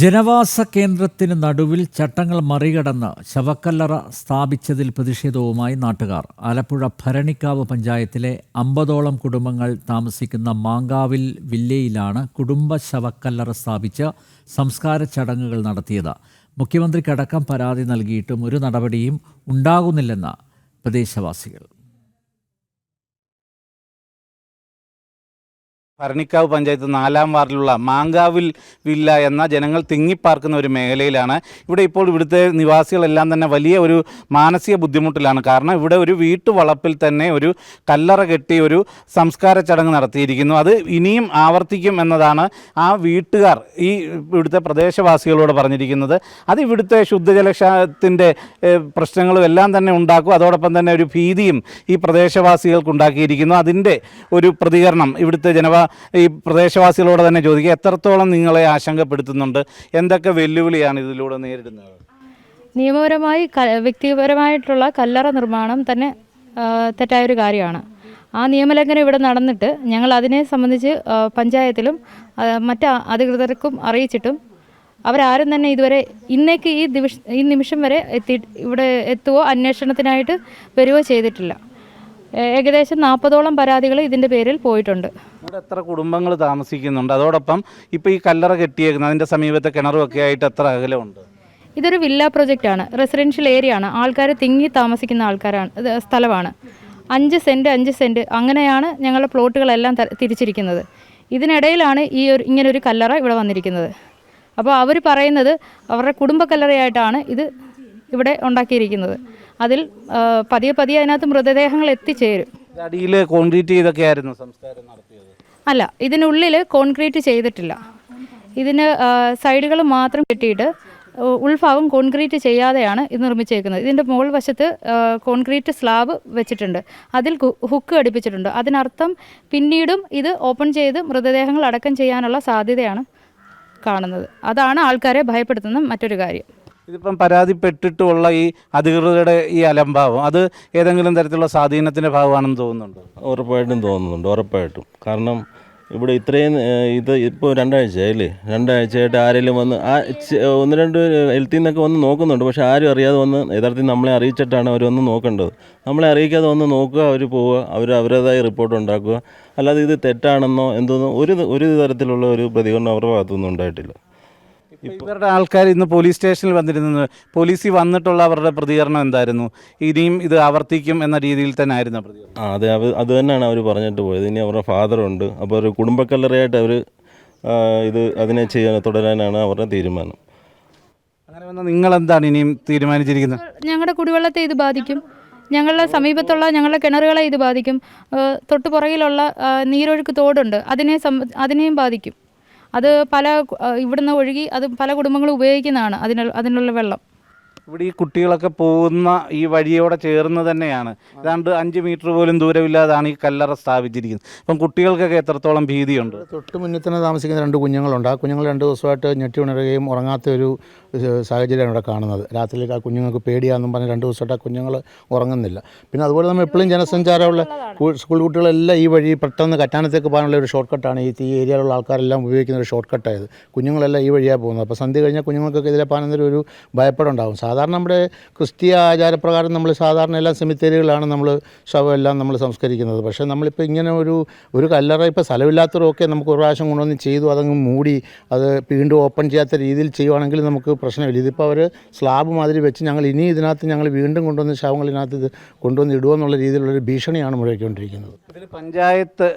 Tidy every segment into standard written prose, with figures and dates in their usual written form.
ജനവാസ കേന്ദ്രത്തിന് നടുവിൽ ചട്ടങ്ങൾ മറികടന്ന് ശവക്കല്ലറ സ്ഥാപിച്ചതിൽ പ്രതിഷേധവുമായി നാട്ടുകാർ. ആലപ്പുഴ ഭരണിക്കാവ് പഞ്ചായത്തിലെ 50ഓളം കുടുംബങ്ങൾ താമസിക്കുന്ന മാങ്കാവിൽ വില്ലയിലാണ് കുടുംബ ശവക്കല്ലറ സ്ഥാപിച്ച് സംസ്കാര ചടങ്ങുകൾ നടത്തിയത്. മുഖ്യമന്ത്രിക്കടക്കം പരാതി നൽകിയിട്ടും ഒരു നടപടിയും ഉണ്ടാകുന്നില്ലെന്ന് പ്രദേശവാസികൾ. ഭരണിക്കാവ് പഞ്ചായത്ത് 4-ാം വാർഡിലുള്ള മാങ്കാവിൽ വില്ല എന്ന ജനങ്ങൾ തിങ്ങിപ്പാർക്കുന്ന ഒരു മേഖലയിലാണ്. ഇവിടെ ഇപ്പോൾ ഇവിടുത്തെ നിവാസികളെല്ലാം തന്നെ വലിയ ഒരു മാനസിക ബുദ്ധിമുട്ടിലാണ്. കാരണം ഇവിടെ ഒരു വീട്ടുവളപ്പിൽ തന്നെ ഒരു കല്ലറ കെട്ടി ഒരു സംസ്കാര ചടങ്ങ് നടത്തിയിരിക്കുന്നു. അത് ഇനിയും ആവർത്തിക്കും എന്നതാണ് ആ വീട്ടുകാർ ഈ ഇവിടുത്തെ പ്രദേശവാസികളോട് പറഞ്ഞിരിക്കുന്നത്. അത് ഇവിടുത്തെ ശുദ്ധജലത്തിൻ്റെ പ്രശ്നങ്ങളും എല്ലാം തന്നെ ഉണ്ടാക്കും. അതോടൊപ്പം തന്നെ ഒരു ഭീതിയും ഈ പ്രദേശവാസികൾക്ക് ഉണ്ടാക്കിയിരിക്കുന്നു. അതിൻ്റെ ഒരു പ്രതികരണം ഇവിടുത്തെ ഈ പ്രദേശവാസികളോട് തന്നെ ചോദിക്കുക. എത്രത്തോളം നിങ്ങളെ ആശങ്കപ്പെടുത്തുന്നുണ്ട്? എന്തൊക്കെ വെല്ലുവിളിയാണ് ഇതിലൂടെ നേരിടുന്നത്? നിയമപരമായി വ്യക്തിപരമായിട്ടുള്ള കല്ലറ നിർമ്മാണം തന്നെ തെറ്റായൊരു കാര്യമാണ്. ആ നിയമലംഘനം ഇവിടെ നടന്നിട്ട് ഞങ്ങൾ അതിനെ സംബന്ധിച്ച് പഞ്ചായത്തിലും മറ്റ് അധികൃതർക്കും അറിയിച്ചിട്ടും അവരാരും തന്നെ ഇതുവരെ ഇന്നേക്ക് ഈ നിമിഷം വരെ ഇവിടെ എത്തുകയോ അന്വേഷണത്തിനായിട്ട് വരികയോ ചെയ്തിട്ടില്ല. ഏകദേശം 40ഓളം പരാതികൾ ഇതിൻ്റെ പേരിൽ പോയിട്ടുണ്ട്. ഇവിടെ എത്ര കുടുംബങ്ങൾ താമസിക്കുന്നുണ്ട്? അതോടൊപ്പം ഇപ്പോൾ ഈ കല്ലറ കെട്ടിയേക്കുന്നത് അതിൻ്റെ സമീപത്തെ കിണറുമൊക്കെ ആയിട്ട് എത്ര അകലമുണ്ട്? ഇതൊരു വില്ല പ്രൊജക്റ്റാണ്, റെസിഡൻഷ്യൽ ഏരിയ ആണ്. ആൾക്കാർ തിങ്ങി താമസിക്കുന്ന സ്ഥലമാണ്. 5 സെൻറ്റ് അങ്ങനെയാണ് ഞങ്ങളുടെ പ്ലോട്ടുകളെല്ലാം തിരിച്ചിരിക്കുന്നത്. ഇതിനിടയിലാണ് ഇങ്ങനൊരു കല്ലറ ഇവിടെ വന്നിരിക്കുന്നത്. അപ്പോൾ അവർ പറയുന്നത് അവരുടെ കുടുംബ കല്ലറയായിട്ടാണ് ഇത് ഇവിടെ ഉണ്ടാക്കിയിരിക്കുന്നത്. അതിൽ പതിയെ അതിനകത്ത് മൃതദേഹങ്ങൾ എത്തിച്ചേരും. അടിയിൽ കോൺക്രീറ്റ് ചെയ്തൊക്കെ ആയിരുന്നു സംസ്കാരം നടത്തിയത്? അല്ല, ഇതിനുള്ളിൽ കോൺക്രീറ്റ് ചെയ്തിട്ടില്ല. ഇതിന് സൈഡുകൾ മാത്രം കെട്ടിയിട്ട് ഉൾഭാഗം കോൺക്രീറ്റ് ചെയ്യാതെയാണ് ഇത് നിർമ്മിച്ചേക്കുന്നത്. ഇതിൻ്റെ മുകൾ വശത്ത് കോൺക്രീറ്റ് സ്ലാബ് വെച്ചിട്ടുണ്ട്, അതിൽ ഹുക്ക് ഘടിപ്പിച്ചിട്ടുണ്ട്. അതിനർത്ഥം പിന്നീടും ഇത് ഓപ്പൺ ചെയ്ത് മൃതദേഹങ്ങൾ അടക്കം ചെയ്യാനുള്ള സാധ്യതയാണ് കാണുന്നത്. അതാണ് ആൾക്കാരെ ഭയപ്പെടുത്തുന്ന മറ്റൊരു കാര്യം. ഇതിപ്പം പരാതിപ്പെട്ടിട്ടുള്ള ഈ അധികൃതരുടെ ഈ അലംഭാവം അത് ഏതെങ്കിലും തരത്തിലുള്ള സ്വാധീനത്തിൻ്റെ ഭാഗമാണെന്ന് തോന്നുന്നുണ്ടോ? ഉറപ്പായിട്ടും തോന്നുന്നുണ്ട്, ഉറപ്പായിട്ടും. കാരണം ഇവിടെ ഇത്രയും ഇപ്പോൾ 2 ആഴ്ചയായില്ലേ, 2 ആഴ്ചയായിട്ട് ആരെങ്കിലും വന്ന് 1-2 ഹെൽത്തിൽ നിന്നൊക്കെ വന്ന് നോക്കുന്നുണ്ട്. പക്ഷേ ആരും അറിയാതെ വന്ന് യഥാർത്ഥത്തിൽ നമ്മളെ അറിയിച്ചിട്ടാണ് അവർ വന്ന് നോക്കേണ്ടത്. നമ്മളെ അറിയിക്കാതെ വന്ന് നോക്കുക, അവർ പോവുക, അവരുടേതായ റിപ്പോർട്ട് ഉണ്ടാക്കുക. അല്ലാതെ ഇത് തെറ്റാണെന്നോ എന്തോന്നോ ഒരു തരത്തിലുള്ള ഒരു പ്രതികരണം അവരുടെ ഭാഗത്തുനിന്നും ഉണ്ടായിട്ടില്ല. ഇവരുടെ ആൾക്കാർ ഇന്ന് പോലീസ് സ്റ്റേഷനിൽ വന്നിരുന്നത്, പോലീസിൽ വന്നിട്ടുള്ള അവരുടെ പ്രതികരണം എന്തായിരുന്നു? ഇനിയും ഇത് ആവർത്തിക്കും എന്ന രീതിയിൽ തന്നെ ആയിരുന്നു പ്രതികരണം? അതെ, അത് തന്നെയാണ് അവർ പറഞ്ഞിട്ട് പോയത്. ഇനി അവരുടെ ഫാദറുണ്ട്, അപ്പോൾ ഒരു കുടുംബക്കല്ലറയായിട്ട് അവർ അതിനെ തുടരാനാണ് അവരുടെ തീരുമാനം. അങ്ങനെ വന്നാൽ നിങ്ങളെന്താണ് ഇനിയും തീരുമാനിച്ചിരിക്കുന്നത്? ഞങ്ങളുടെ കുടിവെള്ളത്തെ ഇത് ബാധിക്കും, ഞങ്ങളുടെ സമീപത്തുള്ള ഞങ്ങളുടെ കിണറുകളെ ഇത് ബാധിക്കും, തൊട്ടു പുറകിലുള്ള നീരൊഴുക്ക് തോടുണ്ട്, അതിനെയും ബാധിക്കും. അത് ഇവിടുന്ന് ഒഴുകി അത് പല കുടുംബങ്ങളും ഉപയോഗിക്കുന്നതാണ് അതിനുള്ള വെള്ളം. ഇവിടെ ഈ കുട്ടികളൊക്കെ പോകുന്ന ഈ വഴിയോടെ ചേർന്ന് തന്നെയാണ്, ഏതാണ്ട് 5 മീറ്റർ പോലും ദൂരമില്ലാതാണ് ഈ കല്ലറ സ്ഥാപിച്ചിരിക്കുന്നത്. അപ്പം കുട്ടികൾക്കൊക്കെ എത്രത്തോളം ഭീതിയുണ്ട്? തൊട്ട് മുന്നിൽ തന്നെ താമസിക്കുന്ന 2 കുഞ്ഞുങ്ങളുണ്ട്. ആ കുഞ്ഞുങ്ങൾ 2 ദിവസമായിട്ട് ഞെട്ടി ഉണരുകയും ഉറങ്ങാത്ത ഒരു സാഹചര്യമാണ് ഇവിടെ കാണുന്നത്. രാത്രിയിലേക്ക് ആ കുഞ്ഞുങ്ങൾക്ക് പേടിയാണെന്നും പറഞ്ഞ് 2 ദിവസമായിട്ട് ആ കുഞ്ഞുങ്ങൾ ഉറങ്ങുന്നില്ല. പിന്നെ അതുപോലെ നമ്മൾ എപ്പോഴും ജനസഞ്ചാരമുള്ള സ്കൂൾ കുട്ടികളെല്ലാം ഈ വഴി പെട്ടെന്ന് കറ്റാനത്തേക്ക് പോകാനുള്ള ഒരു ഷോർട്ട് കട്ടാണ് ഈ ഏരിയയിലുള്ള ആൾക്കാരെല്ലാം ഉപയോഗിക്കുന്ന ഒരു ഷോർട്ട് കട്ടായത്. കുഞ്ഞുങ്ങളെല്ലാം ഈ വഴിയാണ് പോകുന്നത്. അപ്പോൾ സന്ധ്യ കഴിഞ്ഞാൽ കുഞ്ഞുങ്ങൾക്കൊക്കെ ഇതിലെ പോകാനൊരു ഭയപ്പെടുണ്ടാകും. സാധാരണ നമ്മുടെ ക്രിസ്തീയ ആചാരപ്രകാരം നമ്മൾ സാധാരണ എല്ലാ സെമിത്തേരികളാണ് നമ്മൾ ശവമെല്ലാം നമ്മൾ സംസ്കരിക്കുന്നത്. പക്ഷേ നമ്മളിപ്പോൾ ഇങ്ങനെ ഒരു കല്ലറ ഇപ്പോൾ സ്ഥലമില്ലാത്തവരൊക്കെ നമുക്ക് ഒരു പ്രാവശ്യം കൊണ്ടുവന്ന് ചെയ്തു അതങ്ങ് മൂടി അത് വീണ്ടും ഓപ്പൺ ചെയ്യാത്ത രീതിയിൽ ചെയ്യുവാണെങ്കിൽ നമുക്ക് പ്രശ്നമില്ല. ഇതിപ്പോൾ അവർ സ്ലാബ് മാതിരി വെച്ച് ഇതിനകത്ത് ഞങ്ങൾ വീണ്ടും കൊണ്ടുവന്ന് ശവങ്ങൾ ഇതിനകത്ത് ഇത് കൊണ്ടുവന്ന് ഇടുമെന്നുള്ള രീതിയിലുള്ളൊരു ഭീഷണിയാണ് മുഴക്കിക്കൊണ്ടിരിക്കുന്നത്. ഇതിൽ പഞ്ചായത്ത്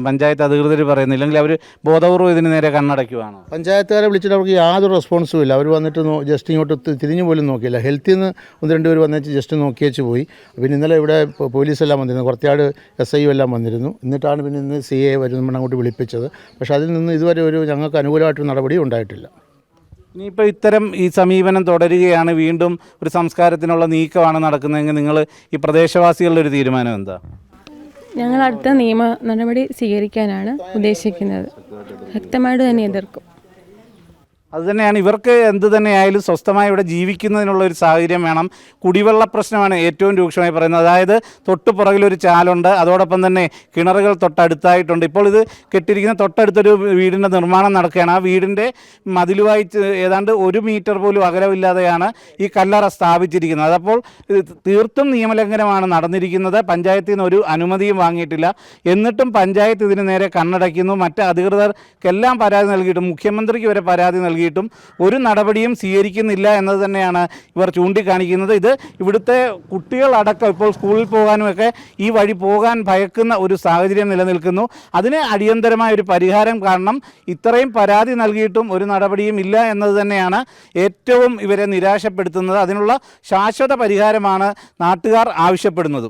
പഞ്ചായത്ത് അധികൃതർ പറയുന്നില്ലെങ്കിൽ അവർ ബോധപൂർവ്വം ഇതിന് നേരെ കണ്ണടയ്ക്കുവാണോ? പഞ്ചായത്തുകാരെ വിളിച്ചിട്ട് അവർക്ക് യാതൊരു റെസ്പോൺസും ഇല്ല. അവർ വന്നിട്ട് ജസ്റ്റ് ഇങ്ങോട്ട് തിരിഞ്ഞു പോലും നോക്കിയില്ല. ഹെൽത്തിൽ നിന്ന് 1-2 പേര് വന്നിട്ട് ജസ്റ്റ് നോക്കിയേച്ച് പോയി. പിന്നെ ഇന്നലെ ഇവിടെ പോലീസെല്ലാം വന്നിരുന്നു, കുറച്ചാട് SI എല്ലാം വന്നിരുന്നു. എന്നിട്ടാണ് പിന്നെ ഇന്ന് CA വരുമ്പോൾ അങ്ങോട്ട് വിളിപ്പിച്ചത്. പക്ഷേ അതിൽ നിന്ന് ഇതുവരെ ഞങ്ങൾക്ക് അനുകൂലമായിട്ടൊരു നടപടി ഉണ്ടായിട്ടില്ല. ഇനിയിപ്പോൾ ഇത്തരം ഈ സമീപനം തുടരുകയാണ്, വീണ്ടും ഒരു സംസ്കാരത്തിനുള്ള നീക്കമാണ് നടക്കുന്നതെങ്കിൽ നിങ്ങൾ ഈ പ്രദേശവാസികളുടെ ഒരു തീരുമാനം എന്താ? ഞങ്ങൾ അടുത്ത നിയമ നടപടി സ്വീകരിക്കാനാണ് ഉദ്ദേശിക്കുന്നത്. ശക്തമായിട്ട് തന്നെ എതിർക്കും. അതുതന്നെയാണ് ഇവർക്ക് എന്ത് തന്നെയായാലും സ്വസ്ഥമായി ഇവിടെ ജീവിക്കുന്നതിനുള്ള ഒരു സാഹചര്യം വേണം. കുടിവെള്ള പ്രശ്നമാണ് ഏറ്റവും രൂക്ഷമായി പറയുന്നത്. അതായത് തൊട്ട് പുറകിലൊരു ചാലുണ്ട്, അതോടൊപ്പം തന്നെ കിണറുകൾ തൊട്ടടുത്തായിട്ടുണ്ട്. ഇപ്പോൾ ഇത് കെട്ടിയിരിക്കുന്ന തൊട്ടടുത്തൊരു വീടിൻ്റെ നിർമ്മാണം നടക്കുകയാണ്. ആ വീടിൻ്റെ മതിലുമായി ഏതാണ്ട് 1 മീറ്റർ പോലും അകലമില്ലാതെയാണ് ഈ കല്ലറ സ്ഥാപിച്ചിരിക്കുന്നത്. അതപ്പോൾ തീർത്തും നിയമലംഘനമാണ് നടന്നിരിക്കുന്നത്. പഞ്ചായത്തിൽ നിന്ന് ഒരു അനുമതിയും വാങ്ങിയിട്ടില്ല. എന്നിട്ടും പഞ്ചായത്ത് ഇതിന് നേരെ കണ്ണടയ്ക്കുന്നു. മറ്റ് അധികൃതർക്കെല്ലാം പരാതി നൽകിയിട്ടും മുഖ്യമന്ത്രിക്ക് വരെ പരാതി നൽകിയിട്ടും ഒരു നടപടിയും സ്വീകരിക്കുന്നില്ല എന്നത് തന്നെയാണ് ഇവർ ചൂണ്ടിക്കാണിക്കുന്നത്. ഇത് ഇവിടുത്തെ കുട്ടികളടക്കം ഇപ്പോൾ സ്കൂളിൽ പോകാനുമൊക്കെ ഈ വഴി പോകാൻ ഭയക്കുന്ന ഒരു സാഹചര്യം നിലനിൽക്കുന്നു. അതിന് അടിയന്തരമായ ഒരു പരിഹാരം കാണണം. ഇത്രയും പരാതി നൽകിയിട്ടും ഒരു നടപടിയും ഇല്ല എന്നത് തന്നെയാണ് ഏറ്റവും ഇവരെ നിരാശപ്പെടുത്തുന്നത്. അതിനുള്ള ശാശ്വത പരിഹാരമാണ് നാട്ടുകാർ ആവശ്യപ്പെടുന്നത്.